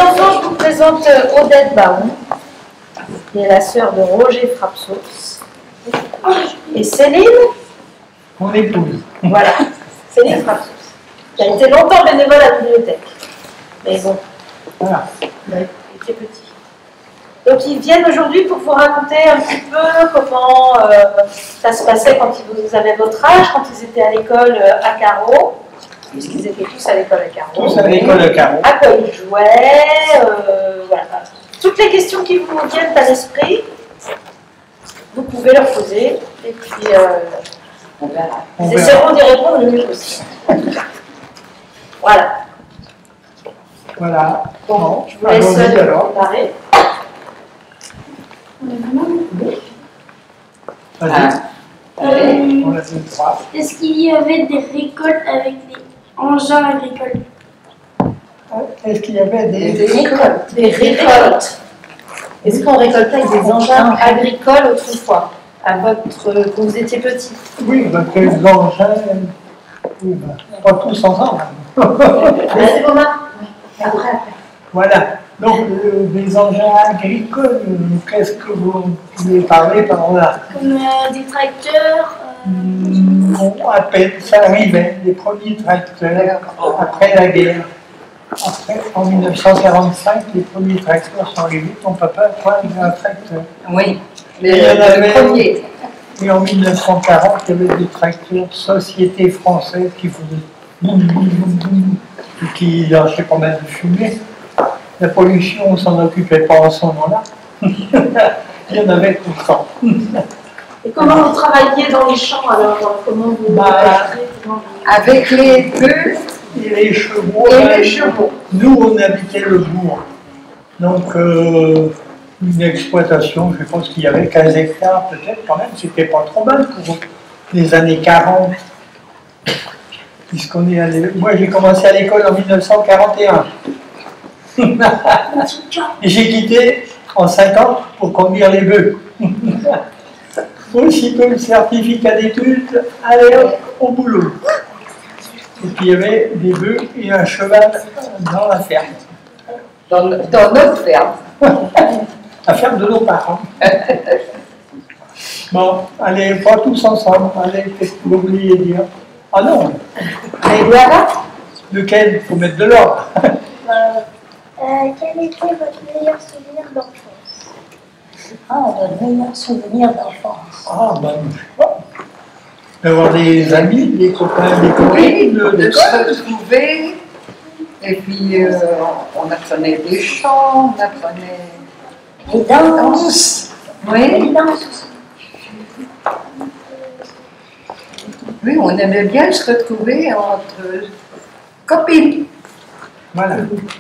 enfants, je vous présente Odette Baron, qui est la sœur de Roger Frapsos. Et Céline, Mon épouse. voilà, Céline Frapsos, qui a été longtemps bénévole à la bibliothèque. Mais bon, Voilà. il était petit. Donc ils viennent aujourd'hui pour vous raconter un petit peu comment ça se passait quand vous avez votre âge, quand ils étaient à l'école à Carreau, puisqu'ils étaient tous à l'école à Carreau. Tous à l'école à Carreau. À quoi ils jouaient, voilà. Toutes les questions qui vous viennent à l'esprit, vous pouvez leur poser, et puis ils essaieront d'y répondre le mieux possible. Voilà. Voilà. Bon, je vous laisse préparer. Vas-y. Allez, on a fait 3. Est-ce qu'il y avait des récoltes avec des engins agricoles? Est-ce qu'il y avait des récoltes? Des récoltes. Est-ce qu'on récoltait avec des engins agricoles autrefois, quand vous étiez petit? Oui, donc les engins, oui, pas tous ensemble. C'est bon, après. Voilà. Donc, des engins agricoles, qu'est-ce que vous pouvez parler par là? Comme des tracteurs. Non, à peine, ça arrivait, les premiers tracteurs après la guerre. Après, en 1945, les premiers tracteurs sont arrivés. Ton papa a un tracteur. Oui, Mais il y en avait, le premier. et en 1940, il y avait des tracteurs Société française qui faisaient boum, boum, boum, boum, et qui lâchaient pas mal de fumée. La pollution, on ne s'en occupait pas en ce moment-là. Il y en avait tout le temps. Et comment vous travailliez dans les champs alors? Comment vous Avec les bœufs Et les chevaux. et les chevaux. Nous, on habitait le bourg. Donc, une exploitation, je pense qu'il y avait 15 hectares peut-être quand même. C'était pas trop mal pour les années 40. Puisqu'on est allé... Moi, j'ai commencé à l'école en 1941. Et j'ai quitté en 50 pour conduire les bœufs. Aussitôt le certificat d'études, allez hop, au boulot. Et puis il y avait des bœufs et un cheval dans la ferme. Dans notre ferme. La ferme de nos parents. Bon, allez, pas tous ensemble. Allez, qu'est-ce que vous vouliez dire? Ah non. Et voilà. Lequel? Il faut mettre de l'ordre. Quel était votre meilleur souvenir d'enfance? Ah, notre meilleur souvenir d'enfance. Ah, ben, je sais pas. D'avoir des amis, des copains, des Oui, copines, de des se retrouver. Et puis, on apprenait des chants, on apprenait Les danses. Oui, Les danses. oui, on aimait bien se retrouver entre copines. Voilà.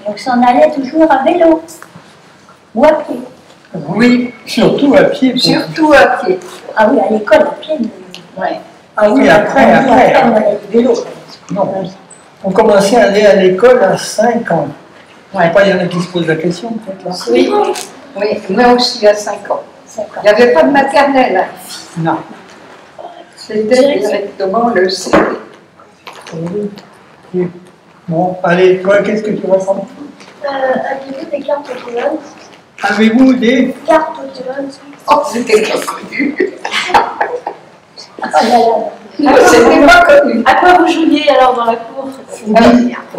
On s'en allait toujours à vélo. Ou à pied. Oui, Surtout à pied. surtout à pied. Ah oui, à l'école, à pied. Ouais. Ah oui, après. on allait du vélo. Non. On commençait à aller à l'école à 5 ans. Ouais. Pas, il y en a qui se posent la question, peut-être là. Oui, oui, moi aussi à 5 ans. Il n'y avait pas de maternelle. Hein. Non. C'était directement le CP. Et bon, allez, toi, qu'est-ce que tu vas prendre? Avez-vous des cartes Pokémon? Avez-vous des... Cartes Pokémon? Oh, c'était pas connu. Ah là là. C'était pas connu. À quoi vous jouiez alors dans la cour?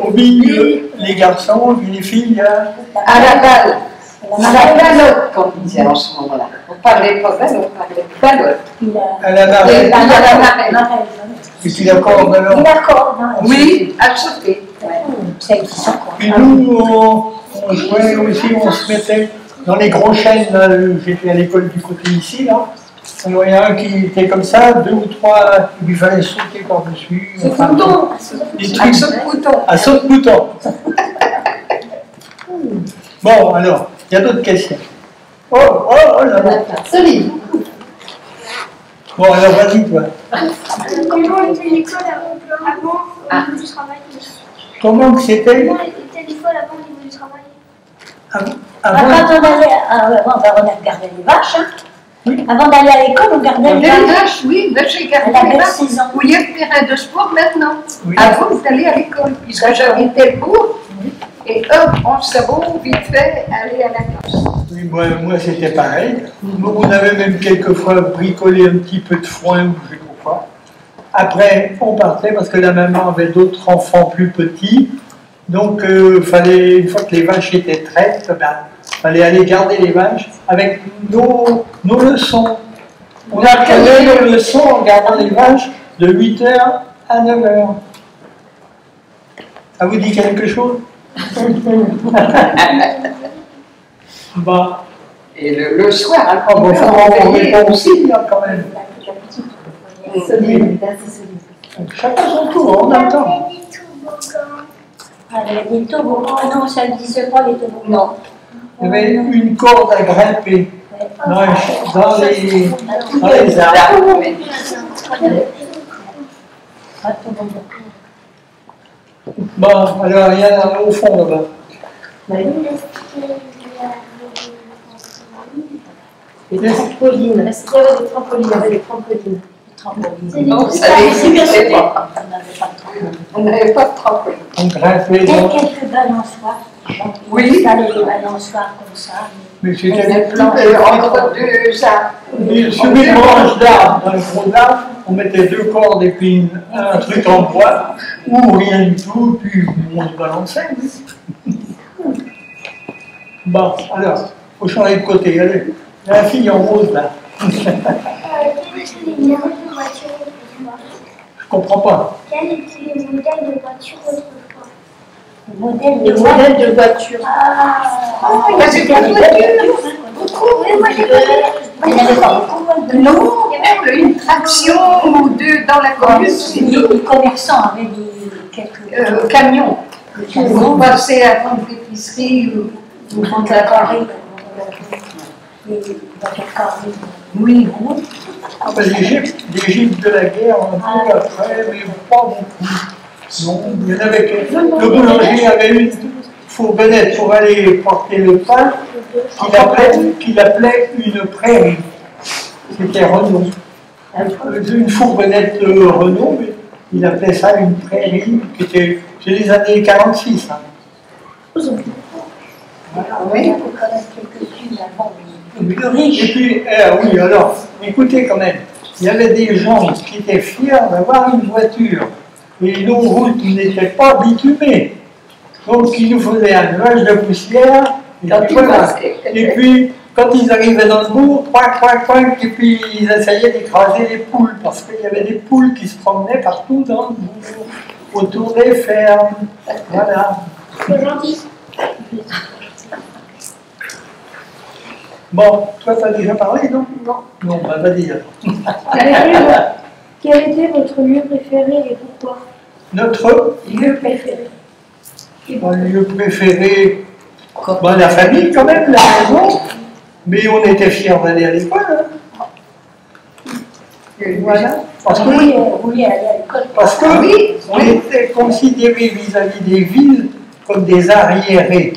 Au billes, les garçons, les filles, À la balle. À la ballotte, comme on disait en ce moment-là. On parlait pas balle, on parlait ballotte. à la Et marée. à la marelle. Et puis la corde alors. Et la corde. Hein, Oui, à sauter. Celle qui s'en quoi. Et nous, on jouait aussi, on se mettait dans les gros chênes. Là, j'étais à l'école du côté ici, là. Alors, il y en a un qui était comme ça, 2 ou 3, il lui fallait sauter par-dessus. Enfin, des À trucs saut de bouton. à saut de bouton. Bon, alors, il y a d'autres questions. Oh là là. Salut. Bon, alors vas-y, toi. Comment était l'école avant du travail? Comment que c'était Comment était l'école avant au niveau du travail? avant? Quand on allait, avant, on gardait les vaches. Hein. Oui. Avant d'aller à l'école, on gardait les Les vaches. vaches, oui, là j'ai gardé Elle avait les vaches. 6 ans. Vous y êtes terrain de sport maintenant, Oui. avant d'aller à l'école, puisque j'habitais le bourg. et hop, on sabot, vite fait, aller à la classe. Oui, moi c'était pareil. On avait même quelquefois bricolé un petit peu de foin ou je sais pas quoi. Après, on partait parce que la maman avait d'autres enfants plus petits. Donc, fallait, une fois que les vaches étaient traites, fallait aller garder les vaches avec nos leçons. On apprenait nos leçons en gardant les vaches de 8h à 9h. Ça vous dit quelque chose? Bah. Et le soir, Ah bon, on répond aussi, là, quand même. Chacun son tour, on attend. Il y avait des toboggans. Non, ça ne disait pas les toboggans. Il y avait une corde à grimper dans les arbres. Bon, alors il y en a au fond là-bas. Les trampolines. Est-ce qu'il y avait des trampolines? Il y avait des trampolines. non, ça n'existait pas. On n'avait pas de trampoline. On grimpait Il y a dans... quelques balançoires. Oui. On installait des balançoires comme ça. Mais c'était Entre deux arbres. sur une branche d'arbre, dans le gros arbre, on mettait deux cordes et puis un truc en bois, ou rien du tout, puis on se balançait. Bon, alors, il faut changer de côté. Allez, il y a la fille en rose là. Je comprends pas. Quels étaient les modèles de voitures autrefois? Les modèles de voitures. Ah, il y avait pas de voiture. il n'y avait pas beaucoup. Non, il y avait une traction ou deux dans la commune. Les commerçants avaient quelques Camions. camions. On passait à vendre l'épicerie ou Dans la carré. Les voitures carrées. oui. L'Égypte de la guerre, un peu après, mais pas beaucoup. Non, il y en avait quelques. Le boulanger avait une fourgonnette pour aller porter le pain qu'il appelait une prairie. C'était Renault. Une fourgonnette Renault, mais il appelait ça une prairie, qui était, c'est les années 46. Hein. Oui, il faut quand même quelques-unes avant. Les plus Et riches. puis, oui, alors, écoutez quand même, il y avait des gens qui étaient fiers d'avoir une voiture. Et nos routes n'étaient pas bitumées. Donc, ils nous faisaient un nuage de poussière. Et puis, quand ils arrivaient dans le bourg, et puis ils essayaient d'écraser les poules, parce qu'il y avait des poules qui se promenaient partout dans le bourg, autour des fermes. Voilà. C'est gentil. Bon, toi, tu as déjà parlé, non? Non. Non, bah vas-y alors. Quel était votre lieu préféré et pourquoi? Notre Lieu préféré. lieu préféré, bah, la famille quand même, la maison. Mais on était fiers d'aller à l'école. Hein. Voilà. Parce que, Vous vouliez aller à l'école. parce que oui, on était considérés vis-à-vis des villes comme des arriérés.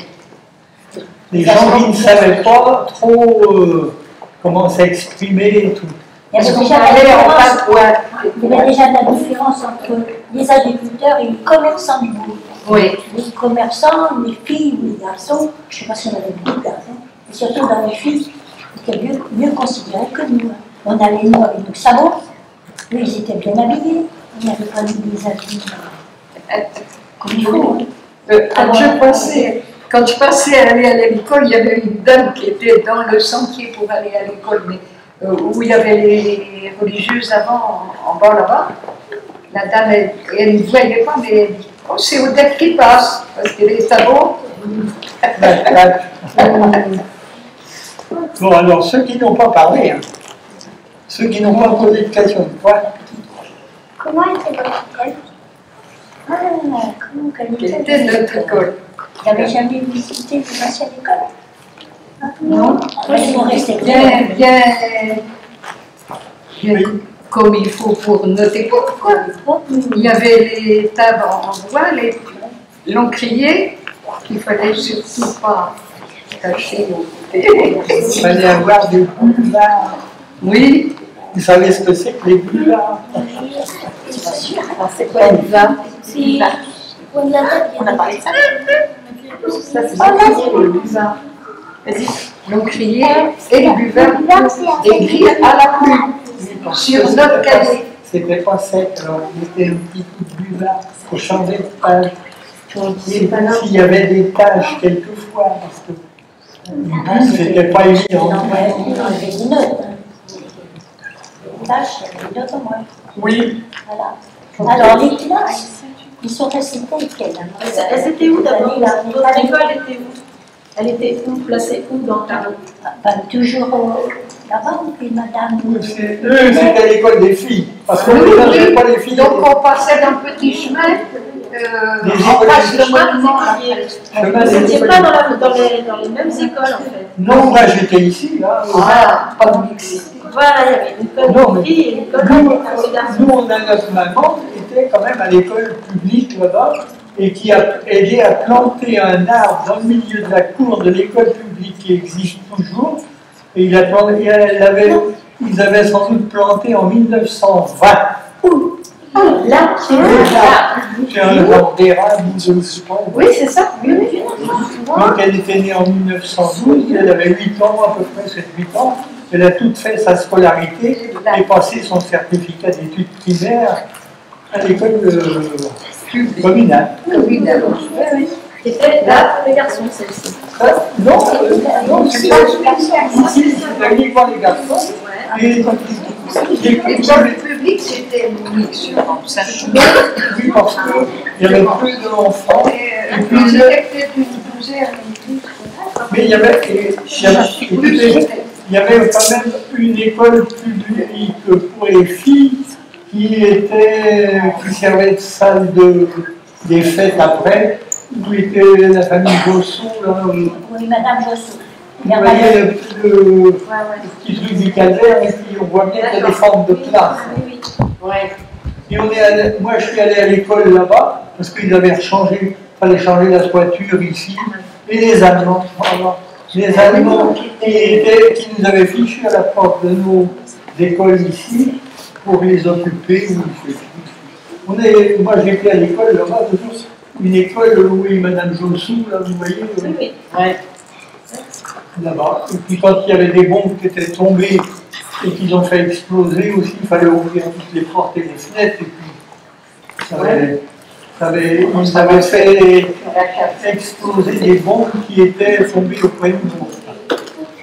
Les gens qui ne savaient pas trop comment s'exprimer et tout. Il y avait déjà la différence entre les agriculteurs et les commerçants du bourg. Oui. Les commerçants, les filles ou les garçons, je ne sais pas si on avait beaucoup de garçons, et surtout dans les filles, étaient mieux considérés que nous. On allait nous avec nos sabots, eux ils étaient bien habillés, on n'avait pas mis des habits comme il faut. Quand je passais à aller à l'école, il y avait une dame qui était dans le sentier pour aller à l'école, mais où il y avait les religieuses avant, en bas là-bas. La dame, elle ne voyait pas, mais elle dit « Oh, c'est Odette qui passe, parce que les sabots. » Bon, alors, ceux qui n'ont pas parlé, hein, ceux qui n'ont pas posé de questions, quoi? Comment était votre école? Comment Quelle était notre école? Vous n'avez jamais visité une ancienne école? Non. Ils sont restés bien comme il faut pour notre époque, quoi. Il y avait les tables en bois, l'encrier, qu'il fallait surtout pas cacher au côté. Il fallait avoir des boulevards. Oui. Vous savez ce que c'est que les boulevards? C'est quoi une va? On a parlé de ça. Ça, c'est le buvard. Vas-y. l'on criait et le buveur écrit à la pluie sur notre cahier. C'était pas sec, alors on mettait un petit coup de buvard pour changer de page. S'il y avait des taches quelquefois, parce que c'était pas évident. On avait des notes. Les tâches, il y avait des notes au moins. Oui. Voilà. Alors, les classes, ils sont restés tels quels. Elles étaient où d'abord? Votre école était où? Elle était où? Placée où dans Paris? Toujours là-bas, puis madame. Eux, c'était l'école des filles. Parce qu'on ne mélangeait pas les filles. Donc on passait dans le petit chemin, on passe le monument après. Vous n'étiez pas dans les mêmes écoles en fait. Non, moi j'étais ici, là. Ah, pas de mixité. Voilà, il y avait une école de filles et une école de garçons. Nous, on a notre maman qui était quand même à l'école publique là-bas et qui a aidé à planter un arbre dans le milieu de la cour de l'école publique qui existe toujours. Et ils avaient sans doute planté en 1920. Là, C'est un arbre d'érable, je ne sais pas. oui, c'est ça. Oui. Donc elle était née en 1912, elle avait 8 ans à peu près, 7-8 ans. Elle a toute fait sa scolarité et passé son certificat d'études primaires à l'école communale. C'était là pour les garçons, celle-ci. Non, c'est pas ici, c'est uniquement les garçons. Et Et dans le public, c'était mixte, ça changeait. oui, parce qu'il y avait plus d'enfants. Et puis ils étaient peut-être une douzaine, Mais il y avait quand même une école publique pour les filles qui servait de salle des fêtes après, où était la famille Jossou. Oui, madame Jossou. Vous voyez le petit truc du calvaire, et puis on voit bien qu'il y a des formes de classe. Et moi je suis allé à l'école là-bas, parce qu'ils avaient changé, il fallait changer la toiture ici, et les Allemands, les Allemands qui nous avaient fichus à la porte de nos écoles ici, pour les occuper. Moi j'étais à l'école là-bas, une école où est Madame Jossou, là vous voyez, là-bas. Et puis quand il y avait des bombes qui étaient tombées et qu'ils ont fait exploser aussi, il fallait ouvrir toutes les portes et les fenêtres. Et puis ils avaient fait exploser des bombes qui étaient tombées au point de bourg.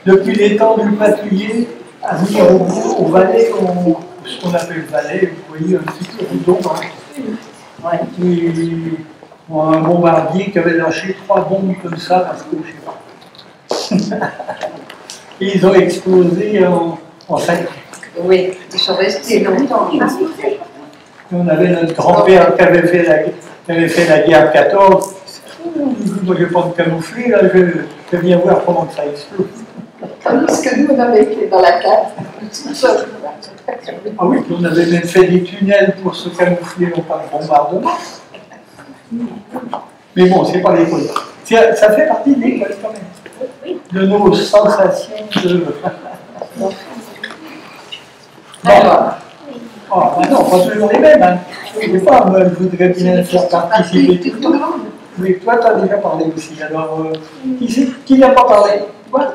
Depuis les temps du patrouiller, à venir au Valais, ce qu'on appelle le Valais, vous voyez, un petit rideau. Un bombardier qui avait lâché 3 bombes comme ça, parce que je sais pas. Et ils ont explosé en 5 ans. Oui, ils sont restés longtemps. On avait notre grand-père qui avait fait la guerre 14. Moi, je ne vais pas me camoufler, là, je viens voir comment ça explose. Tandis que nous, on avait été dans la cave. Ah oui, puis on avait même fait des tunnels pour se camoufler en cas de bombardement. Mais bon, c'est pas l'école. Ça fait partie de l'école quand même. De nos sensations de... Alors, non, pas toujours les mêmes. Hein. Je ne sais pas, moi, je voudrais bien faire participer tout le monde. Mais toi, tu as déjà parlé aussi. Alors, qui n'a pas parlé? Toi?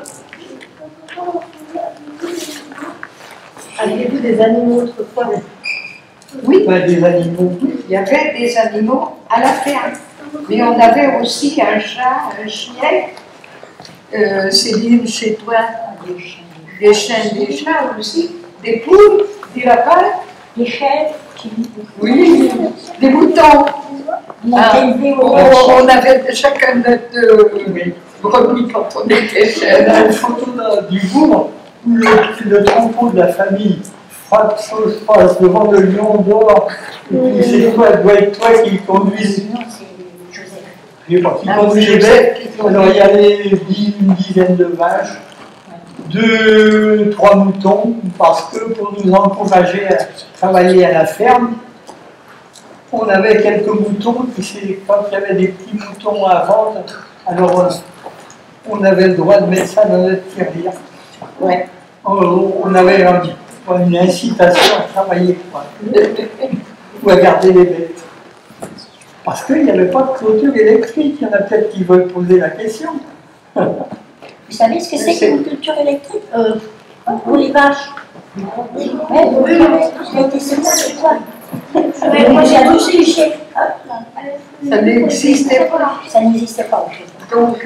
Aviez-vous des animaux autrefois? oui, Des animaux. il y avait des animaux à la ferme. Mais on avait aussi un chat, un chien. Céline, chez toi, des chiens, des chats aussi, des poules, des lapins, Les chèvres, oui, des moutons. on a élevé au On avait chacun notre brebis quand on était Il y a jeunes. une photo du bourg où le troupeau de la famille frappe sauce passe devant le lion d'or. Et puis c'est toi, doit être toi qui conduis. Je sais pas, qui conduit les bêtes. Alors il y avait une dizaine de vaches, 2-3 moutons, parce que pour nous encourager à travailler à la ferme, on avait quelques moutons, puis quand il y avait des petits moutons à vendre, alors on avait le droit de mettre ça dans notre tirelire. Ouais. On avait une incitation à travailler, quoi, ou à garder les bêtes. Parce qu'il n'y avait pas de clôture électrique. Il y en a peut-être qui veulent poser la question. Vous savez ce que c'est qu'une culture électrique pour les vaches? Oui, j'ai été secouée, toi. Moi, j'ai touché. Ça n'existait pas. Ça n'existait pas. Donc,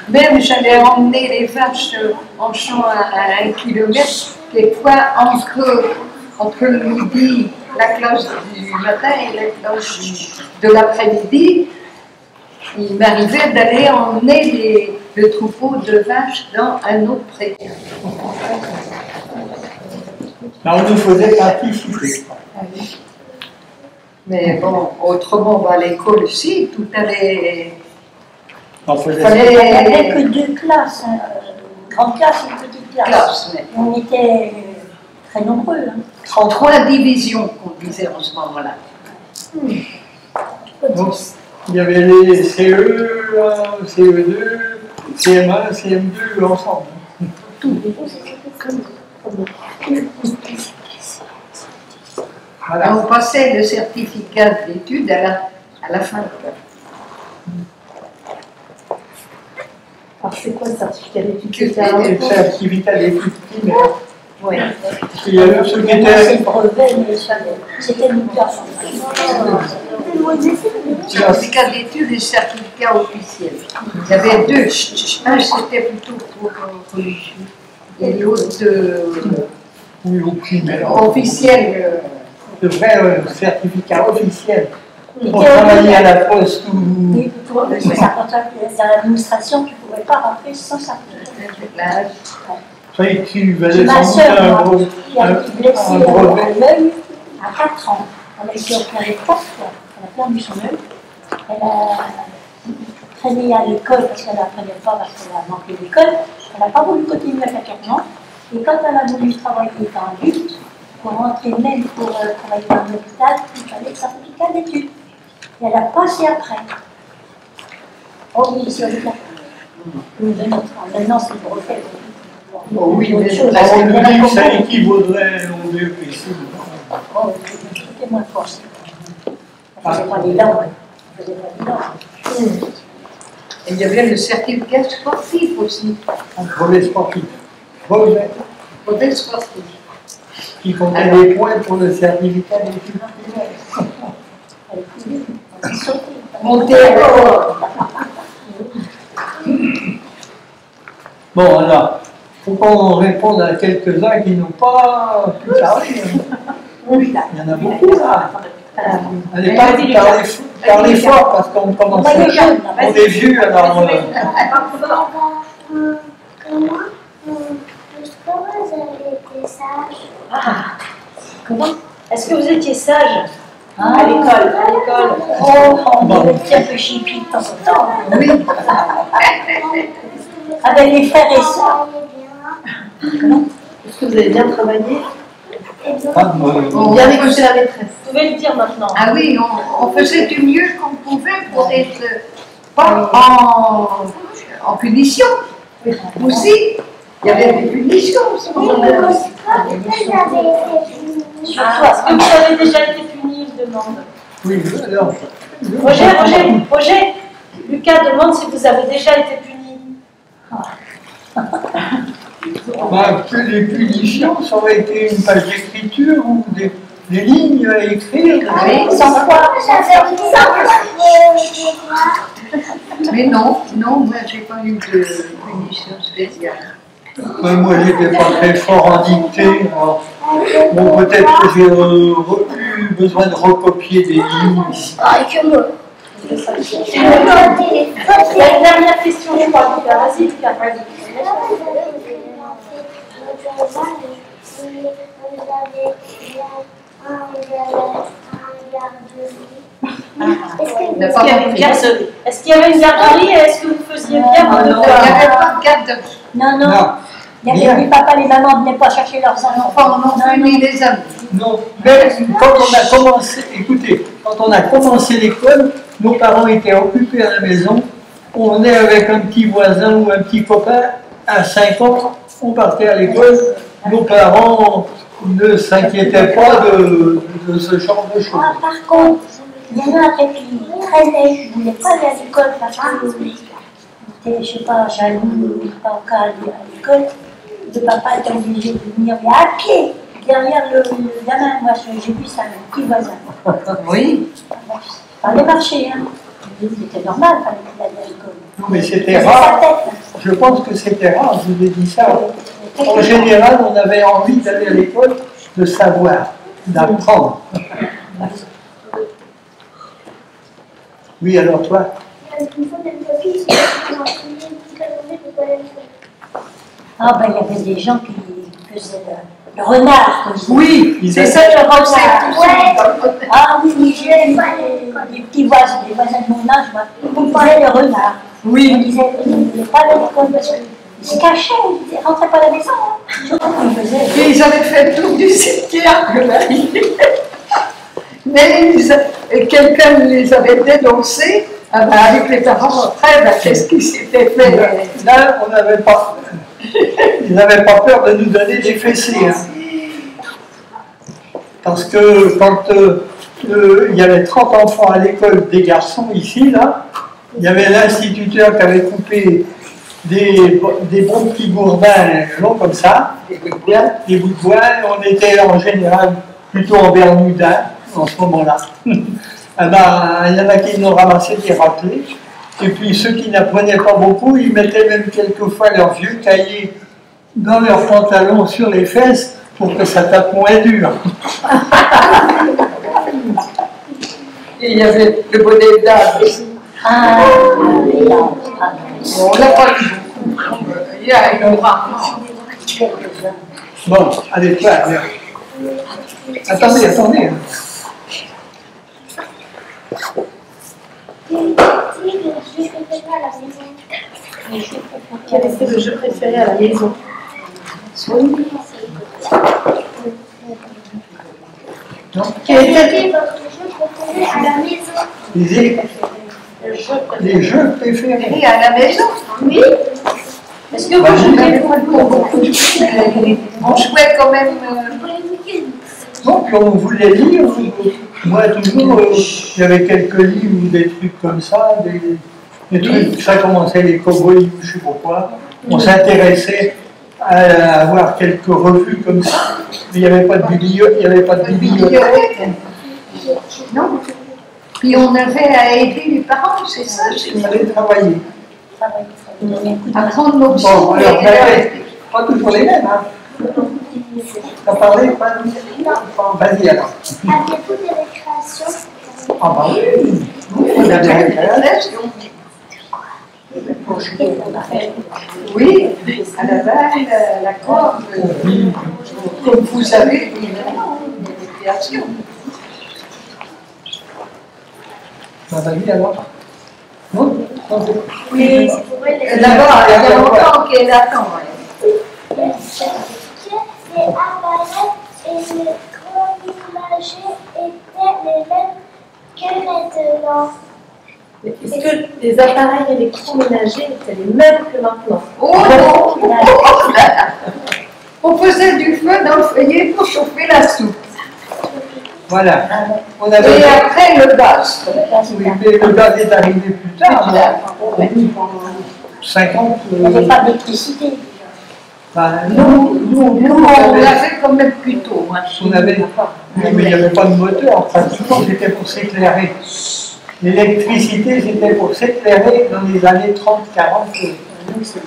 même j'allais emmener les vaches en champ à 1 kilomètre, quelquefois entre le midi, la cloche du matin et la cloche de l'après-midi, il m'arrivait d'aller emmener le troupeau de vaches dans un autre pré. Là, on nous faisait participer. Mais bon, autrement, à l'école aussi, tout allait. On faisait Il n'y avait que 2 classes, une grande classe et une petite classe. Mais On était très nombreux. Hein. 33 divisions qu'on disait en ce moment-là. Donc, il y avait les CE1, CE2, CM1, CM2 ensemble. Et on passait le certificat d'études à la fin. Alors, c'est quoi le certificat d'études? C'est le certificat d'études primaires. Oui. Il y avait ceux qui étaient. C'est le brevet, mais c'était une classe. Certificat d'études et certificat officiel. Il y avait 2. Un, c'était plutôt pour religieux. Et l'autre, Oui, au primaire. officiel. Le vrai certificat officiel. Pour travailler à la poste ou. Oui, pour l'administration, tu ne pouvais pas rentrer sans certificat. Ça, tu valais Ma sans soeur, doute un gros. qui a été blessée à l'œil à 4 ans. Elle a été opérée 4 fois. Elle a perdu son œil. Elle a traîné à l'école parce qu'elle n'apprenait pas, parce qu'elle a manqué d'école. Elle n'a pas voulu continuer à 14 ans. Et quand elle a voulu travailler en adulte, pour rentrer même pour travailler dans l'hôpital, il fallait le certificat d'études. Et elle a passé après. Oh oui, c'est le cas. Maintenant, c'est le brevet. Oh oui, mais On nous dit que ça équivaudrait au BEPC. Oh, c'était moins fort. On faisait pas des langues. On faisait pas des langues. Et il y avait le certificat sportif aussi. Un brevet sportif. Brevet Brevet sportif. qui comptait des points pour le certificat d'études. Monter à bord. Bon, alors, il faut qu'on réponde à quelques-uns qui n'ont pas pu parler. Il y en a beaucoup là. Allez, parlez fort parce qu'on commence à. On est vieux alors. Moi, j'avais été sage. Ah, comment? Est-ce que vous étiez sage Ah. à l'école? Oh, on était un peu chipi de temps en temps. Oui. Avec les frères et sœurs. Est-ce que vous avez bien travaillé? Bien écouter la maîtresse. Vous pouvez le dire maintenant. Ah oui, on faisait du mieux qu'on pouvait pour être pas en punition. Aussi, il y avait des punitions. Est-ce que vous avez déjà été puni, il demande. Oui, alors. Roger, Lucas demande si vous avez déjà été puni. Que les punitions, ça aurait été une page d'écriture ou des lignes à écrire. Sans quoi? Mais non, moi j'ai pas eu de punition spéciale. Moi, j'étais pas très fort en dictée. Alors, bon, peut-être que j'ai eu besoin de recopier des lignes. Il y a une dernière question, je crois. Lucas, vas-y, Lucas. Est-ce qu'il y avait une garderie et est-ce que vous faisiez bien vos Il n'y devoirs? avait pas de garde. Non. Les papas, les mamans ne venaient pas chercher leurs enfants. Non, ni les amis. Non, mais quand on a commencé, écoutez, quand on a commencé l'école, nos parents étaient occupés à la maison. On venait avec un petit voisin ou un petit copain à 5 ans, on partait à l'école. Nos parents ne s'inquiétaient pas de ce genre de choses. Ah, par contre, Il y en a un qui traînait, je ne voulais pas aller à l'école parce que j'étais, je ne sais pas, jaloux, pas encore aller à l'école. Le papa était obligé de venir, mais à pied, derrière le gamin. Moi, j'ai vu ça, mon petit voisin. Oui. Fallait marcher, hein. C'était normal, fallait qu'il aille à l'école. Non, mais c'était C'est sa rare. tête. Je pense que c'était rare, je vous ai dit ça. En général, on avait envie d'aller à l'école, de savoir, d'apprendre. Oui, alors toi? Une fois, il y a une copine qui m'a enseigné toute la journée de pas aller à l'école. Ah, ben, il y avait des gens qui faisaient le renard, comme ça. Oui, c'est ça que je pensais. Ouais. Ah oui, j'ai des petits voisins, des voisins de mon âge, moi, on parlait le renard. On Oui. disait, ils ne voulaient pas aller à l'école parce qu'ils se cachaient, ils ne rentraient pas à la maison. Hein. Je sais pas comment ils faisaient. Et ils avaient fait le tour du cimetière. Mais quelqu'un les avait dénoncés. Ah ben, avec les parents après, ben, qu'est-ce qui s'était fait? Là, on n'avait pas. Ils n'avaient pas peur de nous donner des fessées. Hein. Parce que quand il y avait 30 enfants à l'école, des garçons ici, là, il y avait l'instituteur qui avait coupé des bons petits gourdins longs comme ça, des bouts de bois, on était en général plutôt en Bermuda en ce moment-là. Eh ben, il y en a qui n'ont ramassé des raclés, et puis ceux qui n'apprenaient pas beaucoup, ils mettaient même quelquefois leurs vieux cahiers dans leurs pantalons sur les fesses pour que ça tape moins dur. Et il y avait le bonnet d'âge. Ah, oui, là. Ah, On l'a pas eu beaucoup. Il y a une rare. quelques-uns. Bon, allez, toi, viens. Attendez. Quel était le jeu préféré à la maison? Quel était votre jeu préféré à la maison? Les jeux préférés. Et à la maison? Oui. Est-ce que vous jouez beaucoup de jeux? On jouait quand même. Donc on voulait lire, moi toujours, il y avait quelques livres ou des trucs comme ça, des trucs, ça commençait les cow-boys, je ne sais pas quoi. On s'intéressait à avoir quelques revues comme ça, mais il n'y avait pas de bibliothèque. Non. Puis on avait à aider les parents, c'est ça? On allait travailler. Apprendre nos Bon, sons. alors, pas toujours les mêmes, hein. T'as parlé, pas de... Vas-y alors. Avez-vous des récréations? Ah bah oui, on a des récréations. Oui, à la balle, la corde, comme vous savez, évidemment, des récréations. Vas-y alors. Non? Oui. D'abord, il y a longtemps qu'elle attend. Les appareils et les chronomagers étaient les mêmes que maintenant. Est-ce que les appareils électroménagers étaient les mêmes que maintenant? Oh non! On faisait du feu dans le feuillet pour chauffer la soupe. Voilà. On Et avait... après le gaz. Oui, mais le gaz est arrivé plus tard, hein. 50. Il n'y avait pas d'électricité. Ben, Nous, on l'avait quand même plus tôt. Hein. on avait... Oui, mais il n'y avait pas de moteur, pratiquement, c'était pour s'éclairer. L'électricité, c'était pour s'éclairer dans les années 30, 40. Nous, c'était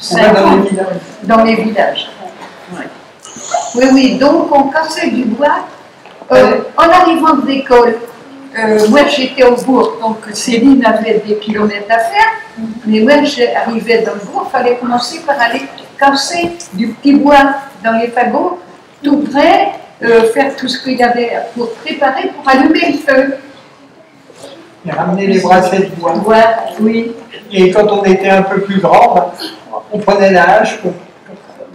50 Dans les villages. dans les villages. Ouais. Oui, oui, donc on cassait du bois. En arrivant de l'école, moi j'étais au bourg, donc Céline avait des kilomètres à faire, mais moi j'arrivais dans le bourg, il fallait commencer par aller casser du petit bois dans les fagots, tout près, faire tout ce qu'il y avait pour préparer, pour allumer le feu. Et ramener les bracelets de bois. Oui. Et quand on était un peu plus grand, ben, on prenait la hache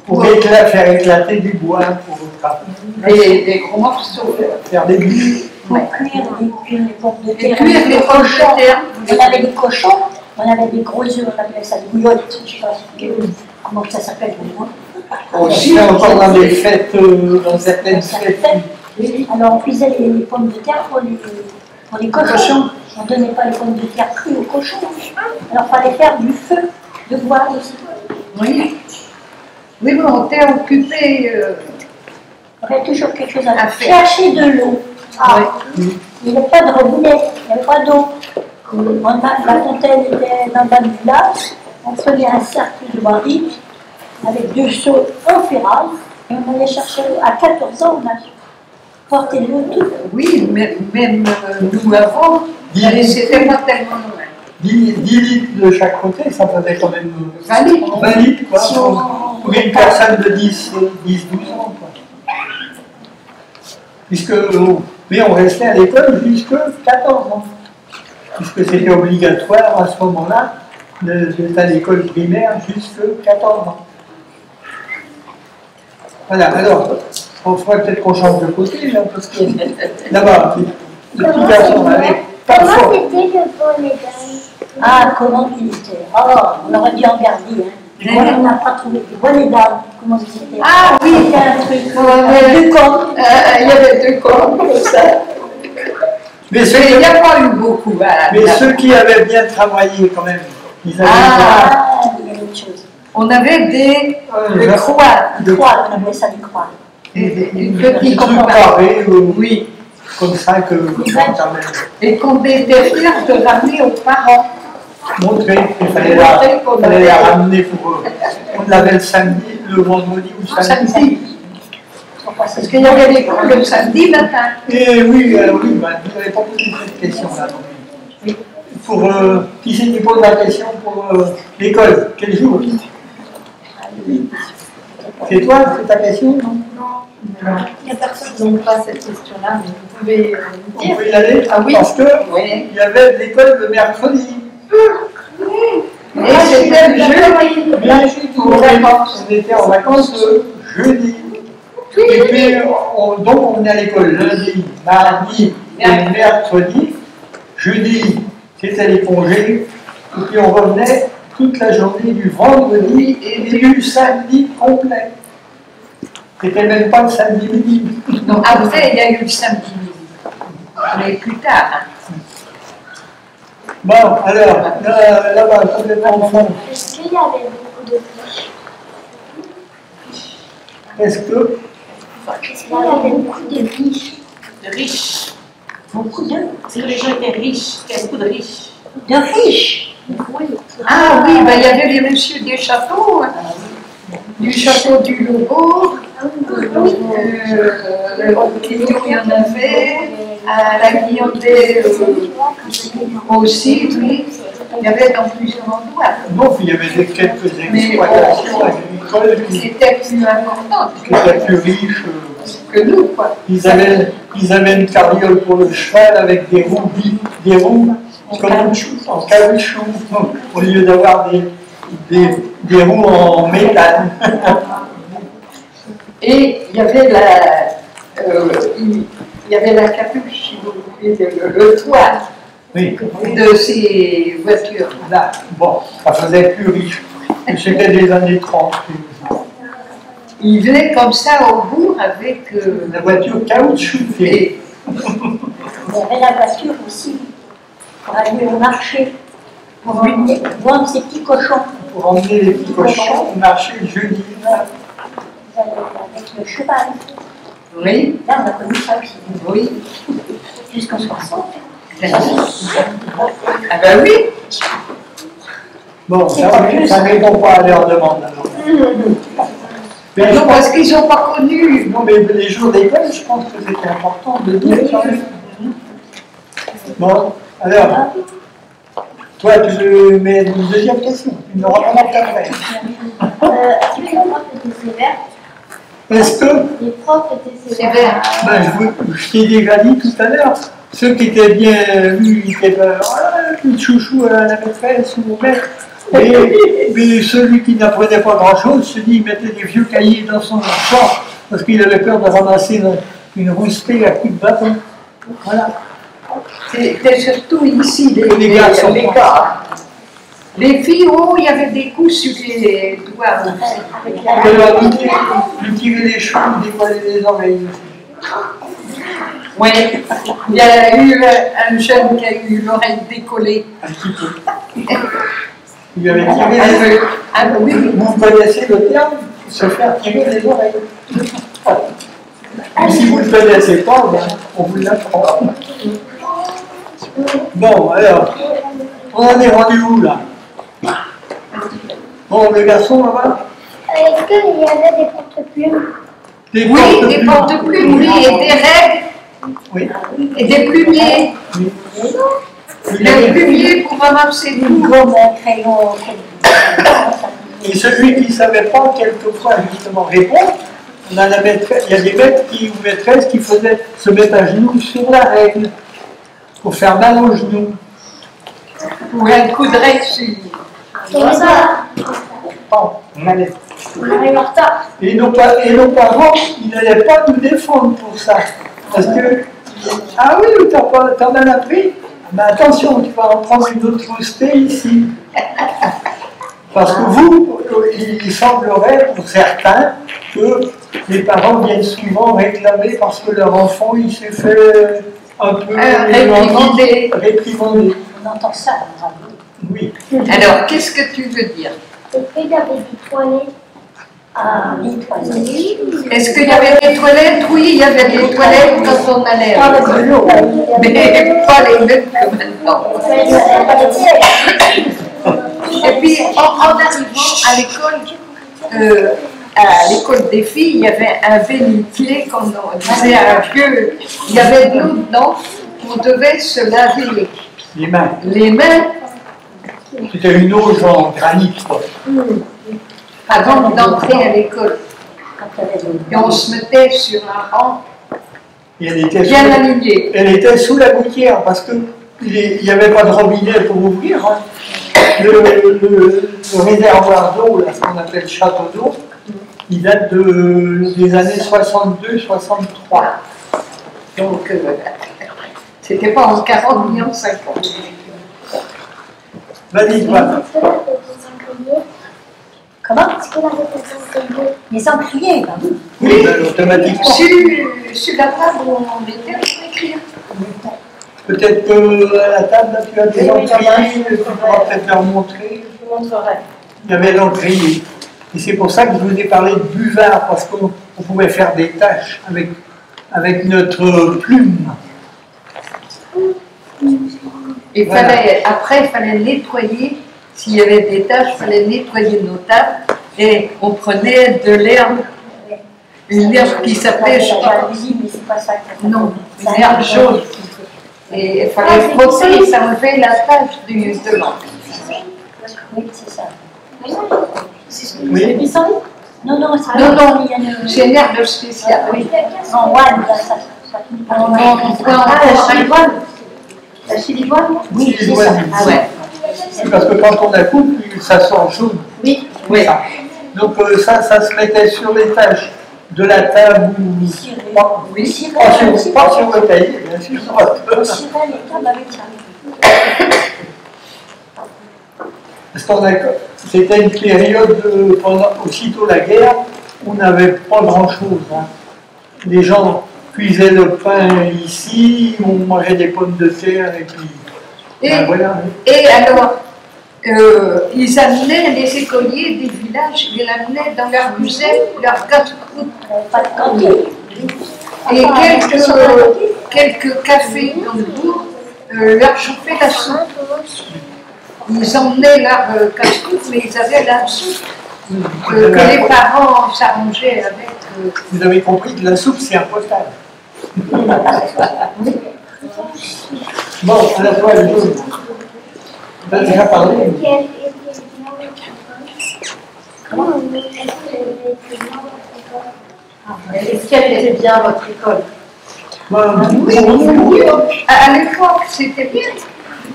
pour faire éclater du bois, pour Des gros morceaux. faire des billes. Pour cuire les pommes de Et terre. cuire les pommes de terre. On avait des cochons, on avait des gros œufs, on appelait ça des bouillottes. Je ne sais pas comment ça s'appelle pour moi. Aussi, encore dans des fêtes, dans certaines fêtes Alors on cuisait les pommes de terre pour les cochons. On ne donnait pas les pommes de terre crues aux cochons. Alors il fallait faire du feu de bois aussi. Oui. Oui, mais on était occupé. Il y avait toujours quelque chose à À faire. Chercher de l'eau. Ah, il n'y avait pas de robinet, il n'y avait pas d'eau. La fontaine était dans le bas du village. On faisait un cercle de barils avec 2 seaux en ferraille. Et on allait chercher l'eau. À 14 ans, on a porté l'eau toute. Oui, même nous avant, c'était pas tellement loin. 10 litres de chaque côté, ça faisait quand même 20 litres. 20 litres, quoi, Si pour une personne de 10-12 ans. Quoi. Mais on restait à l'école jusqu'à 14 ans. Puisque c'était obligatoire à ce moment-là d'être à l'école primaire jusqu'à 14 ans. Voilà, alors, on faudrait peut-être qu'on change de côté, là, parce que là-bas, de toute façon, on avait pas de Comment force. c'était le bonnet d'âne? Ah, comment il était. Oh, on aurait dû en garder. Hein. Moi, on n'a pas trouvé. Les bonnets d'âne, comment c'était. Ah oui, C'était un truc. Ouais. 2 cordes. Il y avait 2 corps comme ça. Mais Mais il n'y a pas eu beaucoup. mais ceux qui avaient bien travaillé, quand même, ils avaient Ah, il y a autre chose. On avait des des croix. Des croix, on appelait ça des croix. Des petits petits trucs croix. carrés, Oui. comme ça, que Et qu'on était fiers de ramener aux parents. montrer qu'il fallait Montrer qu'on fallait la avait- ramener pour eux. On l'avait le samedi, le vendredi ou le samedi. Samedi. Parce qu'il y avait des cours le samedi matin. Et oui, oui, bah, vous n'avez pas posé cette question là. Donc. Pour qui c'est qui pose la question pour l'école? Quel jour? C'est toi, c'est ta question? Non. Il n'y a personne qui n'a pas cette question-là, mais vous pouvez On dire. peut y aller? Ah oui. Parce que Oui. il y avait l'école le mercredi. Et c'était le jeudi. On était en vacances le jeudi. Et puis, donc on venait à l'école lundi, mardi et mercredi. Jeudi, c'était les congés. Et puis on revenait toute la journée du vendredi et du samedi complet. C'était même pas le samedi midi. Donc après, il y a eu le samedi midi. Mais plus tard. Bon, alors, là-bas, complètement au fond. Est-ce qu'il y avait beaucoup de riches? Est-ce que Est-ce qu'il y avait beaucoup de riches? De riches. Beaucoup de C'est que les gens étaient riches. Il y a beaucoup de riches. riches. Ah oui, ben, il y avait les messieurs des châteaux. Hein. Du château du Logo. Il y en avait. À la Guillaudet aussi, oui. Il y avait dans plusieurs endroits. non, il y avait quelques exploitations agricoles qui C'était plus important étaient plus riches. que nous, quoi. Ils avaient une carriole pour le cheval avec des roues comme en caoutchouc, au lieu d'avoir des roues en métal. Et il y avait la capuche, si vous voulez, le toit Oui, de ces voitures. là, bon, ça faisait plus riche. C'était des années 30. Ils venaient comme ça au bourg avec La voiture caoutchoutée. Il y avait la voiture aussi pour aller au marché, pour vendre ses petits cochons. Pour emmener les petits cochons au marché le jeudi. Avec le cheval. Oui, Là, on a connu ça aussi. oui. Jusqu'en 60. Ah ben oui. Bon, ça ne répond pas à leur demande. Alors. Mais Non, parce qu'ils n'ont pas connu. non, mais les jours d'école, je pense que c'était important de dire quand même. Bon, alors, toi, tu veux mettre une deuxième question. Tu me reprends après. Est-ce que les profs étaient sévères? Est-ce que, Les profs étaient Sévères. sévères. je t'ai déjà dit tout à l'heure, ceux qui étaient bien vus, ils étaient tout de chouchou à la maîtresse ou au maître. Mais celui qui n'apprenait pas grand-chose se dit, il mettait des vieux cahiers dans son champ parce qu'il avait peur de ramasser une roustée à coups de bâton. Voilà. C'était surtout ici Les garçons. les gars. Les filles, oh, il y avait des coups sur les doigts. On peut leur lui tirer les cheveux, dévoiler les oreilles aussi. Oui, il y a eu un jeune qui a eu l'oreille décollée. Un petit peu. Il lui avait tiré les oreilles. Ah oui, oui. Vous connaissez le terme, se faire tirer les oreilles. Et si vous ne le connaissez pas, ben, on vous l'apprend. Bon, alors, on en est rendu où là? Bon, les garçons là-bas? Est-ce qu'il y avait des porte-plumes? Oui, des porte-plumes, oui, et des règles, Oui. et des plumiers. Oui. Le plumier pour ramasser tout. Gomme, un crayon, Et celui qui ne savait pas quelquefois justement répondre, on a la maîtresse, il y a des maîtres ou maîtresses qui faisaient se mettre à genoux sur la règle pour faire mal aux genoux. Pour un coup de règle sur. C'est ça. Bon, on allait. On arrive en retard. Et nos parents, ils n'allaient pas nous défendre pour ça. Parce que, ah oui, t'en as appris? Mais attention, tu vas en prendre une autre fausseté ici. Parce que vous, il semblerait pour certains que les parents viennent souvent réclamer parce que leur enfant, il s'est fait un peu réprimander. On entend ça, on entend. Oui. Alors, qu'est-ce que tu veux dire? Est-ce qu'il y avait des toilettes? Ah, les toilettes. Est-ce qu'il y avait des toilettes? Oui, il y avait des toilettes quand on allait. Pas de l'eau. Mais pas les mêmes que maintenant. Et puis, en arrivant à l'école des filles, il y avait un bénitier, comme on disait, un vieux. Il y avait de l'eau dedans, on devait se laver Les mains. les mains C'était une eau en granit, quoi. avant d'entrer à l'école. Et on se mettait sur un rang Et elle était bien aligné. Elle était sous la gouttière parce qu'il n'y avait pas de robinet pour ouvrir. Hein. Le réservoir d'eau, là, ce qu'on appelle château d'eau, il date des années 62-63. Donc, c'était pas en 40 ni en 50. Vas-y, toi. Est-ce qu'il y avait des encriers? Comment? Est-ce qu'il y avait des encriers? Les encriers, ben oui. Oui, ben, automatiquement. Sur la table où on était pour écrire. Peut-être qu'à la table, là, tu as des encriers, tu pourras peut-être leur montrer. Je vous montrerai. Il y avait l'encrier. Et c'est pour ça que je vous ai parlé de buvard, parce qu'on pouvait faire des tâches avec notre plume. Et Voilà. après, il fallait nettoyer. S'il y avait des taches, il fallait nettoyer nos tables. Et on prenait de l'herbe, une herbe qui s'appelait, je sais pas, mais c'est pas ça. non, une herbe jaune. Et il fallait frotter, ça enlevait la tache de l'encre. Oui, c'est ça. Oui. Non, non, c'est Non, non, il y a une... c'est une herbe spéciale, oui. En one, là, ça. On pouvait en Ah, la avoir un. chilivoine. La chilivoine? Oui, c'est Ouais. ça. Ah ouais. C'est parce que quand on la coupe, ça sort jaune. Oui. Oui. Ça. Donc ça se mettait sur les tâches de la table ou Oui, pas sur le cahier, bien sûr. on cirait les tables avec ça. Parce c'était une période, pendant aussitôt la guerre, où on n'avait pas grand-chose. Hein. Les gens cuisaient le pain ici, on mangeait des pommes de terre, et puis... Et, ben voilà. et alors, ils amenaient les écoliers des villages, ils amenaient dans leur musette, leur casse-croûte. Pas de cantine. Et quelques cafés dans le bourg leur chauffaient la soupe. Ils emmenaient leur casse-croûte, mais ils avaient la soupe que les parents s'arrangeaient avec. Vous avez compris que la soupe, c'est un potage. Bon, à la fois, le jaune. On a déjà parlé. Est-ce qu'elle était bien, votre école? Oui, à l'époque, c'était bien.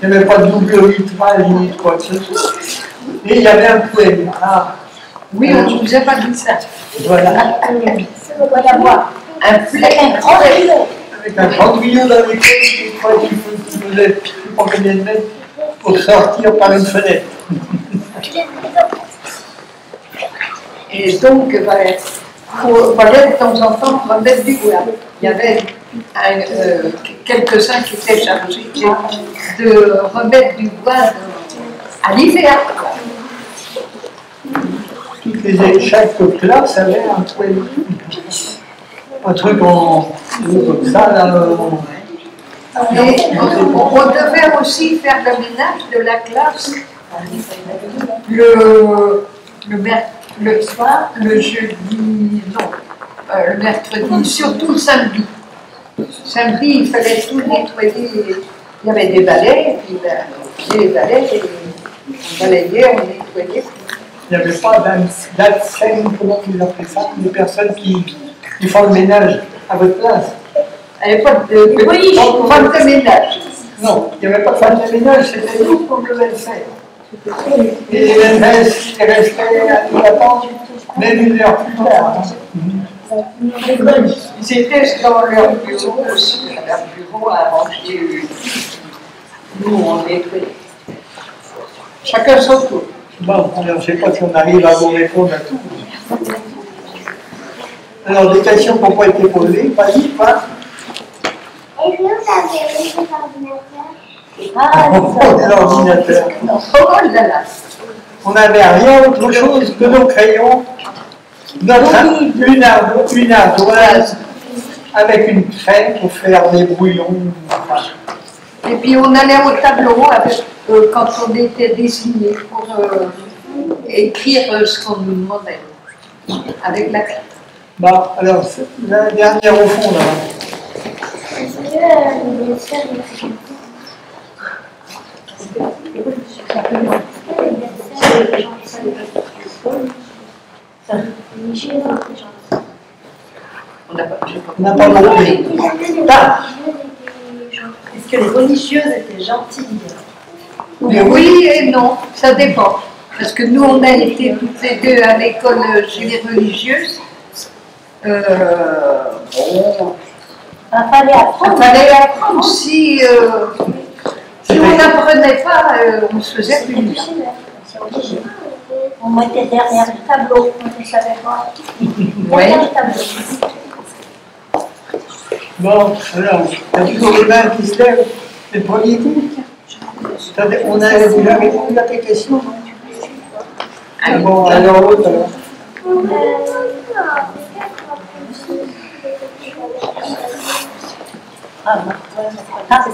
Il n'y avait pas de double vitrage ni de quoi que ce soit. Et il y avait un poème. Ah, Oui, on ne vous a pas dit ça. voilà. Il doit y avoir Un plein un grand tuyau. Avec un grand tuyau dans l'école, je crois qu'il faisait je ne sais pas combien de mètres pour sortir par une fenêtre. Et donc, il fallait de temps en temps remettre du bois. Il y avait quelques-uns qui étaient chargés de remettre du bois à l'hiver. Chaque classe avait un truc en comme ça, là. Et on devait aussi faire le ménage de la classe le soir, le jeudi, non, le mercredi, surtout le samedi. Samedi, il fallait tout nettoyer. Il y avait des balais, et puis on faisait les balais, et on balayait, on nettoyait. Il n'y avait pas d'ATSEM, comment vous appelez ça, des personnes qui font le ménage à votre place. Il n'y avait pas de femme de ménage. Non, il n'y avait pas de femme de ménage, c'était nous qu'on devait le faire. Et les maîtresses restaient à attendre, même une heure plus tard. Ils étaient dans leur bureau aussi, leur bureau à ranger. Nous, on était. Chacun son tour. Bon, alors je ne sais pas si on arrive à vous répondre à tout. Alors, des questions qui n'ont pas été posées, vas-y, pas. Est-ce que vous avez l'ordinateur? L'ordinateur. On n'avait rien autre chose que nos crayons, une ardoise avec une craie pour faire des brouillons. Et puis on allait au tableau avec, quand on était désigné pour écrire ce qu'on nous demandait avec la craie. Bon, alors, la dernière au fond, là. Est-ce que l'anniversaire On n'a pas compris. Est-ce que les religieuses étaient gentilles? Oui et non, ça dépend. Parce que nous, on a été toutes les deux à l'école chez les religieuses. Bon. Il fallait apprendre. Il fallait apprendre. Si on n'apprenait pas, on se faisait punir. On était derrière le tableau, on ne savait pas. Derrière le tableau. Bon, alors, il y a toujours les mains qui se lèvent. C'est le premier tour. On a déjà répondu à tes questions. Ah bon, alors l'autre, alors.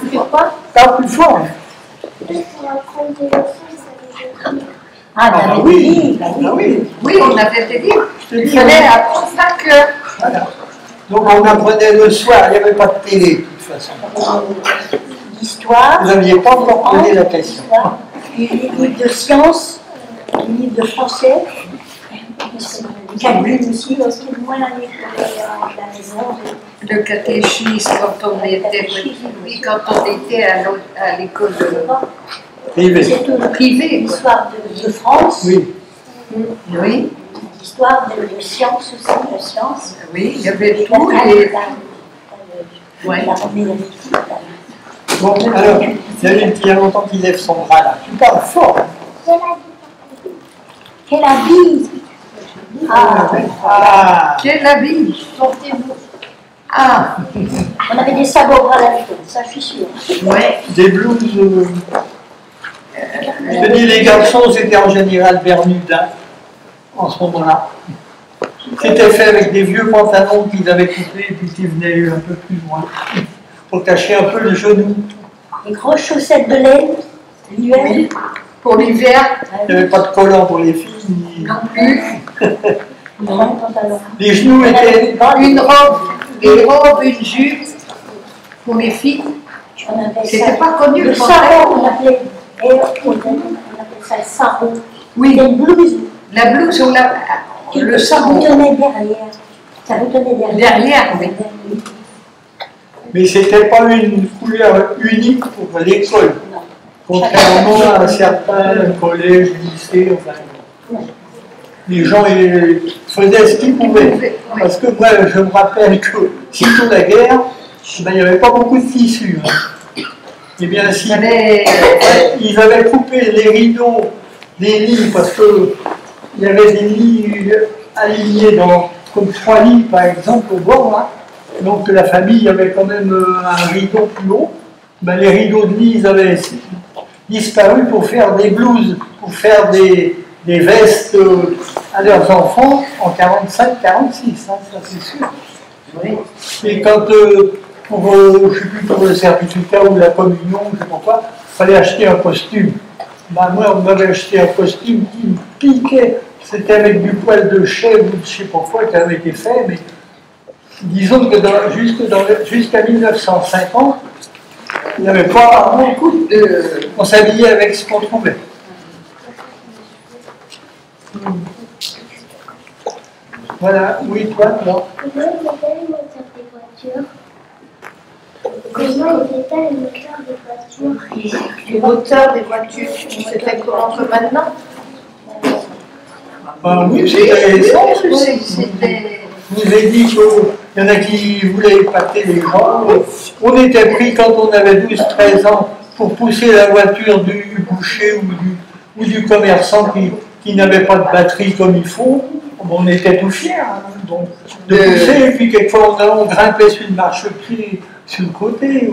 C'est quoi? Parle plus fort. Ah, Ah oui, ah oui. Oui, on avait été dit. Il fallait apprendre par cœur. Voilà. Donc on apprenait le soir, il n'y avait pas de télé de toute façon. L'histoire. Vous n'aviez pas encore posé la question. Les livres de sciences, les livres de français, les calculs aussi, lorsqu'il moins à la maison. Le catéchisme, quand on était petit, oui, quand on était à l'école Privé. C'est tout. privée. L'histoire de France, Oui. Oui, l'histoire de sciences aussi, de sciences. oui, il y avait tout. La Bon, alors, il y a une qui a longtemps qui lève son bras là. Tu parles fort. Quelle habit! Ah. Quelle habit! Portez-vous. Ah, On avait des sabots bras à la tête, ça je suis sûre. ouais. Des blouses. Je te dis, les garçons, c'était en général Bermuda, en ce moment-là. C'était fait avec des vieux pantalons qu'ils avaient coupés et puis qui venaient un peu plus loin, pour cacher un peu les genoux. Des grosses chaussettes de laine, l'hiver. Oui. Pour l'hiver, Il n'y avait pas de collant pour les filles. non plus. Non, pantalon. Les genoux étaient. Une robe, une jupe pour les filles. On avait C'était ça. pas connu Le le sarrau, on appelait. Et on appelait ça le sarrau. Oui, C'était une blouse. la blouse, le Ça sarrau. boutonnait derrière. Ça boutonnait derrière. Derrière, oui. Mais c'était pas une couleur unique pour l'école. Non. Contrairement à certains collèges, lycées, enfin. Les gens faisaient ce qu'ils pouvaient. Parce que moi, je me rappelle que, surtout la guerre, ben, il n'y avait pas beaucoup de tissus. Hein. Eh bien, si, ils avaient coupé les rideaux des lits, parce qu'il y avait des lits alignés comme 3 lits par exemple au bord, là. Donc la famille avait quand même un rideau plus haut. Ben, les rideaux de lit, ils avaient disparu pour faire des blouses, pour faire des vestes à leurs enfants en 45-46, hein, ça c'est sûr. Oui. Et quand, pour, je ne sais plus, pour le certificat ou la communion, je ne sais pas quoi, il fallait acheter un costume. Ben, moi, on m'avait acheté un costume qui me piquait. C'était avec du poil de chèvre ou de je ne sais pas quoi qui avait été fait, mais disons que jusqu'à 1950, il n'y avait pas beaucoup de... On s'habillait avec ce qu'on trouvait. Voilà, oui, toi, non. Comment était le moteur des voitures? Comment était le moteur des voitures? Les moteurs des voitures, c'était comment que maintenant? Ah oui, c'était l'essence. C'était... Je vous ai dit qu'il y en a qui voulaient épater les gens. On était pris quand on avait 12-13 ans pour pousser la voiture du boucher ou du commerçant qui n'avait pas de batterie comme il faut. On était tout fiers, hein, donc, de pousser, et puis quelquefois on grimpait sur une marche-pied sur le côté.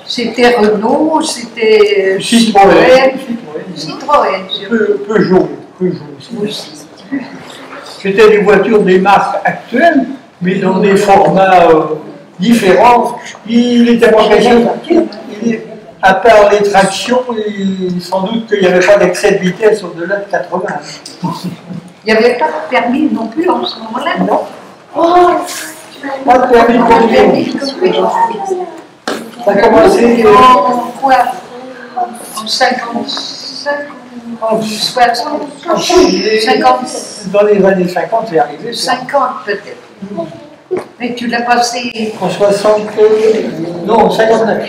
C'était Renault, c'était Citroën. Peugeot. Aussi. C'était des voitures des marques actuelles, mais dans des formats différents. Il était pas question, à part les tractions, sans doute qu'il n'y avait pas d'excès de vitesse au-delà de 80. Il n'y avait pas de permis non plus en ce moment-là. Non. Oh, Pas de permis de conduire. Ça a commencé En quoi? En 55 en 60 50 dans les années 50, c'est arrivé. 50 peut-être. Mais tu l'as passé En 60, non, 59.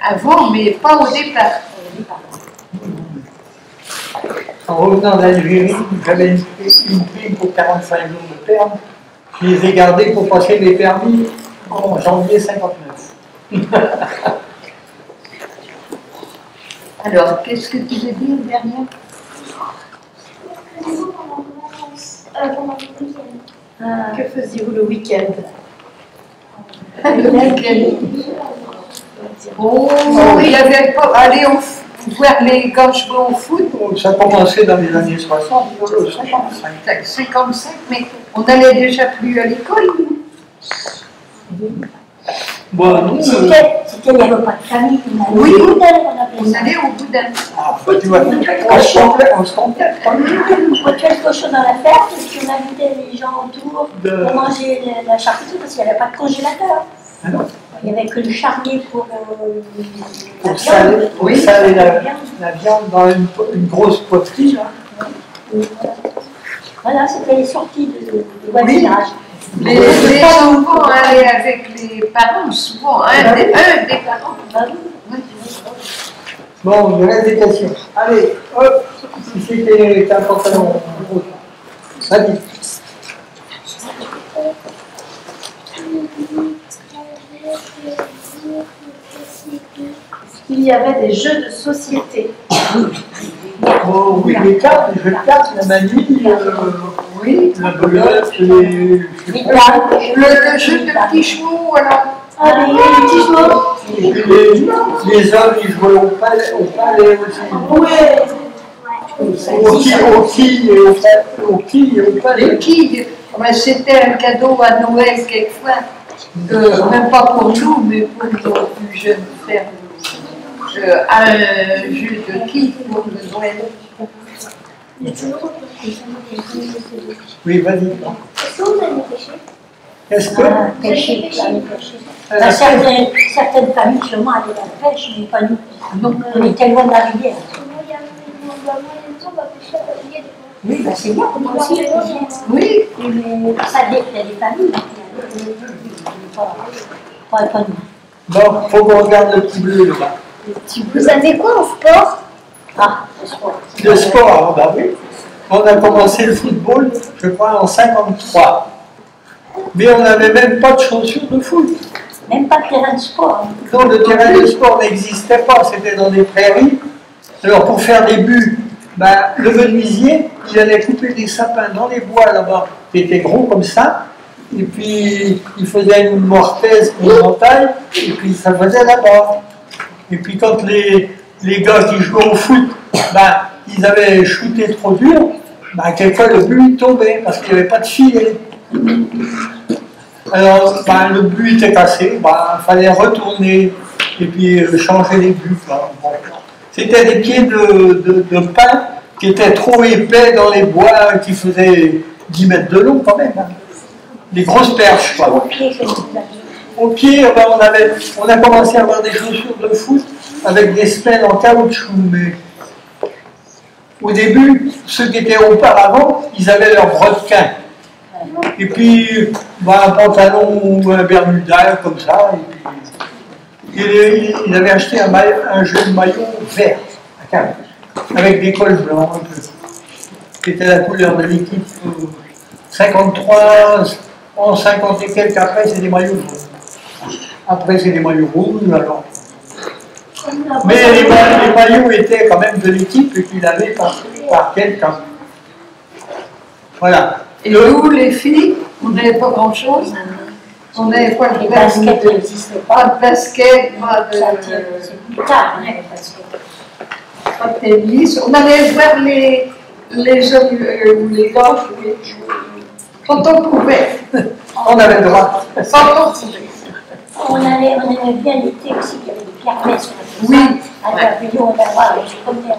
avant, mais pas au départ. En revenant d'Algérie, j'avais une prime pour 45 jours de permis. Je les ai gardés pour passer mes permis en janvier 59. Alors, qu'est-ce que tu veux dire derrière? pendant le week-end. Que faisiez-vous le week-end? Le week-end. Oh, il y avait pas. Allez, voir les gars jouer au foot. Ça a commencé dans les années 60, 55. 55, mais on n'allait déjà plus à l'école. Bon, nous, C'était, il n'y avait pas de famille, on allait au boudin, on appelait On ça. allait au boudin. tu vois, on se complète. On tuait le cochon dans la ferme, et puis on invitait les gens autour pour manger la charcuterie, parce qu'il n'y avait pas de congélateur. Ah non. Il n'y avait que le charnier pour Pour saler la viande dans une grosse poterie. Là. Voilà, c'était les sorties de voisinage. Les enfants allaient avec les parents, souvent, un des parents. Bah oui. Bon, il reste des questions. Allez, hop, si c'était un pantalon. Vas-y. Il y avait des jeux de société. Oh, oui, les cartes, les jeux de cartes, la manie, oui, la belote, le jeu de petits chevaux, voilà. Ah, les petits chevaux. Les hommes, ils jouaient au palais aussi. Ouais. Au quilles et au palais. Les quilles, c'était un cadeau à Noël quelquefois. Même pas pour nous, mais pour nos plus jeunes frères. Un jeu de quilles pour le Noël. Oui, vas-y. Est-ce que vous allez pêcher? Est-ce que... Ah, pêcher, aller pêcher. Certaines familles, seulement, allaient à la pêche, mais pas nous. Donc, on était loin de la rivière. Oui, bah c'est bien, on aussi. Oui. Mais ça, il y a des familles. Pas nous. Bon, il faut qu'on regarde le petit bleu là-bas. Vous avez quoi en sport? Ah, le sport. Le sport, bah oui. On a commencé le football, je crois, en 53. Mais on n'avait même pas de chaussures de foot. Même pas de terrain de sport. Non, le terrain de sport n'existait pas, c'était dans des prairies. Alors pour faire des buts, ben, le menuisier, il allait couper des sapins dans les bois là-bas, qui étaient gros comme ça, et puis il faisait une mortaise horizontale, et puis ça faisait là-bas. Et puis quand les gars qui jouaient au foot, ben, ils avaient shooté trop dur, ben, quelquefois le but tombait, parce qu'il n'y avait pas de filet. Alors, ben, le but était cassé, ben, il fallait retourner, et puis changer les buts. Bon. C'était des pieds de pin qui étaient trop épais dans les bois, qui faisaient 10 mètres de long quand même. Hein. Des grosses perches. Quoi. Au pied, ben, on a commencé à avoir des chaussures de foot avec des semelles en caoutchouc. Mais au début, ceux qui étaient auparavant, ils avaient leur brodequin. Et puis, ben, un pantalon ou un bermuda comme ça. Et puis, il avait acheté un jeu de maillot vert, avec des cols blancs, un peu. C'était la couleur de l'équipe 53, en 50 et quelques, après c'est des maillots jaunes. Après c'est des maillots rouges, alors. Mais les maillots étaient quand même de l'équipe et qu'il avait par quelqu'un. Voilà. Et nous, les filles, on n'avait pas grand-chose. On n'avait pas de basket n'existait pas de basket, pas de... C'est plus tard, hein, le basket. Pas de tennis. On allait voir les hommes ou les gars jouer. Quand on pouvait. On avait le droit. On aimait bien l'été aussi, il y avait des kermesses. Oui. À la vélo, on allait se promener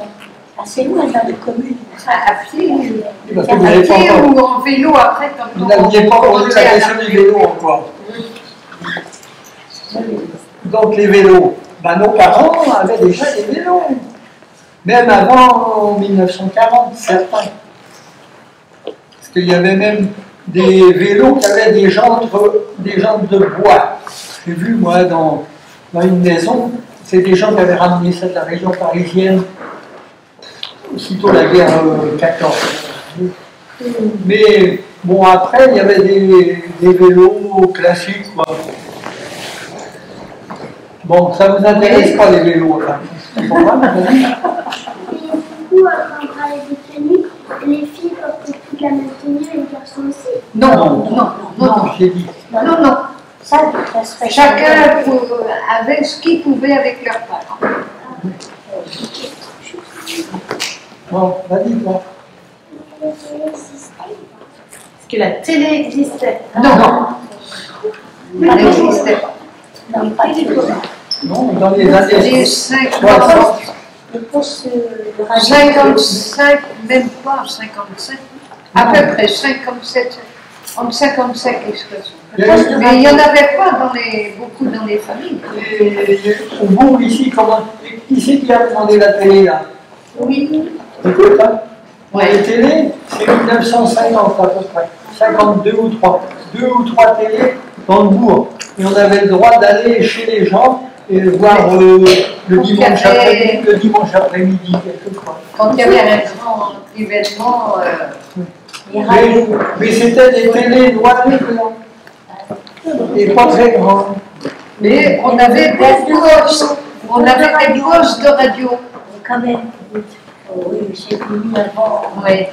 assez loin dans les communes. À pied, Parce que vous n'avez pas encore- ou en vélo après. vous n'aviez pas posé la question du vélo encore. Donc les vélos, ben, nos parents avaient déjà des vélos. Même avant 1940, certains. Parce qu'il y avait même des vélos qui avaient des jantes de bois. J'ai vu, moi, dans une maison, c'est des gens qui avaient ramené ça de la région parisienne, aussitôt la guerre 14. Mais bon, après, il y avait des vélos classiques, quoi. Bon, ça ne vous intéresse pas les vélos, là. Et du coup, quand on parlait de tenue, les filles portent toute la même tenue et les garçons aussi. Non, j'ai dit. non. Ça serait Chacun avait ce qu'il pouvait avec leurs parents. Bon, vas-y, toi. Est-ce que la télé existait? Non, elle n'existait pas. Non, pas du tout. Non, dans les années Les 60. Le poste de radio. 55, même pas 55, à peu près 57, entre 55 et 60. Mais il n'y en avait pas beaucoup dans les familles. Et au bout, ici, qui c'est qui a demandé la télé, là? Oui. Écoute, hein? Ouais. Les télés, c'est 1950 à peu près. 52 ou 3. 2 ou 3 télés dans le bourg. Et on avait le droit d'aller chez les gens et voir le dimanche après-midi, quelquefois. Quand il y avait un grand événement, Mais c'était des télés noires et blancs. Et pas très grandes. mais on avait des postes, de radio. Quand même. Oui, c'est venu avant. Oui.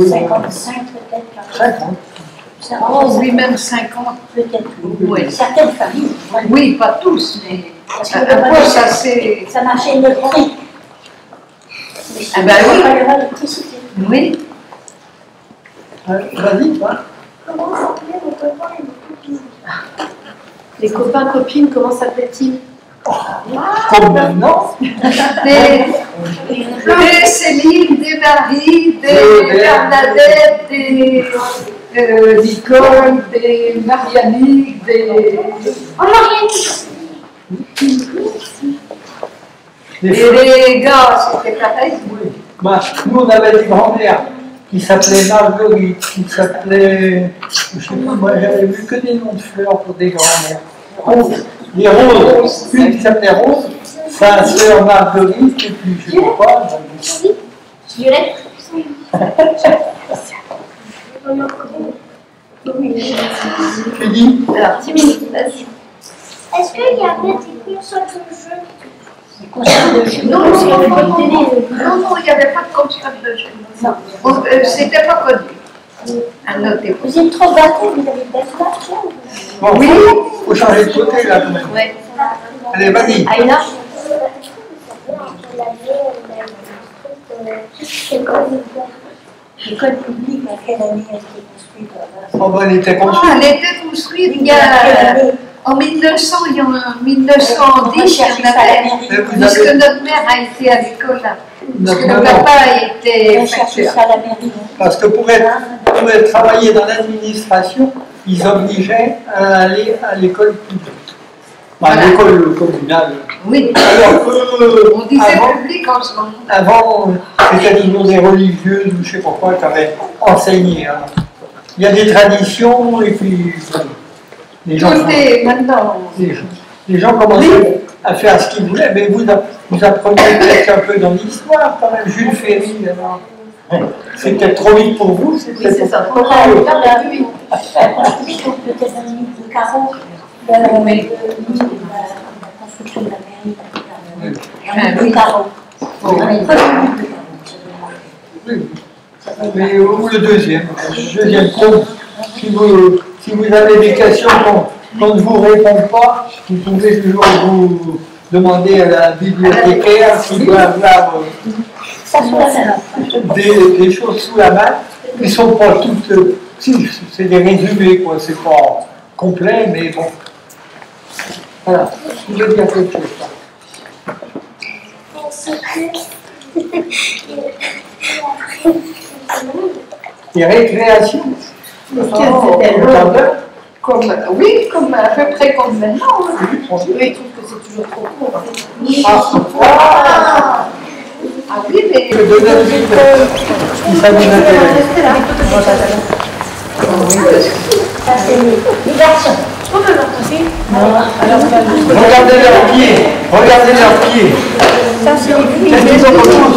55 peut-être. 50. Oh, oui, même 50. Peut-être. Oui. Certaines familles. Oui, pas tous, mais Parce que un poste assez... ça marchait électrique. Ah ben oui. Pas l'électricité. Oui. Vas-y, toi. Comment s'appelaient vos copains et vos copines? Les copains, copines, comment s'appelaient-ils? Comme maintenant. Des Céline, des Marie, des Bernadette, des Nicole, des Marianique, des... Oh, Marianne! Et les gars, c'était pareil. Bah, nous, on avait des grands-mères qui s'appelaient Marguerite, qui s'appelaient... Je sais pas, moi, j'avais vu que des noms de fleurs pour des grands-mères. Rose. Les Roses. Une qui s'appelait Rose, sa sœur Marguerite, et puis je sais pas... Violette? Tu dis Alors, 10 minutes, vas-y. Est-ce qu'il y avait des consoles de jeux? console de jeu. Non, non, non, non, non, il n'y avait pas de console de jeu. Non. C'était pas connu. À noter. Vous êtes trop gâtés, vous avez des flashs là. Bon, Oui. faut changer de côté là quand même. Ouais. Allez, vas-y. Aïna, L'école publique, à quelle année a été construite? Oh, ben, elle était Ah, construite. elle était construite il y a. En 1900, il y a en 1910, il y en avait. Puisque notre mère a été à l'école là. Parce que le papa était On cherche facteur. ça à la mairie. Parce que pour travailler dans l'administration, ils obligeaient à aller à l'école publique. Enfin, Voilà. l'école communale. Oui. Alors, On disait avant, public en ce moment. avant, c'était toujours des religieuses ou je sais pas quoi qui avaient enseigné. Hein. Il y a des traditions et puis les gens, Tout est maintenant. les gens commençaient à faire ce qu'ils voulaient, mais vous apprenez peut-être un peu dans l'histoire quand même. Jules Ferry, alors. C'est peut-être trop vite pour vous, c'est peut-être c'est ça. trop On a tôt. peut-être un livre de carreaux, la construction de la mairie. Un livre de carreaux. On est pas Oui. Mais ou le deuxième compte, si vous avez des questions qu'on ne vous répond pas, vous pouvez toujours vous demander à la bibliothécaire s'il doit avoir ça sur la main. des choses sous la main qui ne sont pas toutes. Si, c'est des résumés, quoi, c'est pas complet, mais bon. Voilà, je veux dire quelque chose. Les récréations. c'était long. Comme à peu près comme maintenant. Hein. Eux, ils trouvent que c'est toujours trop court. Ah oui, mais. Je donne un petit peu. Si ça vous intéresse. Ça, c'est les garçons. Regardez leurs pieds. Regardez leurs pieds. Ça, c'est les filles. Qu'est-ce qu'ils ont comme chose?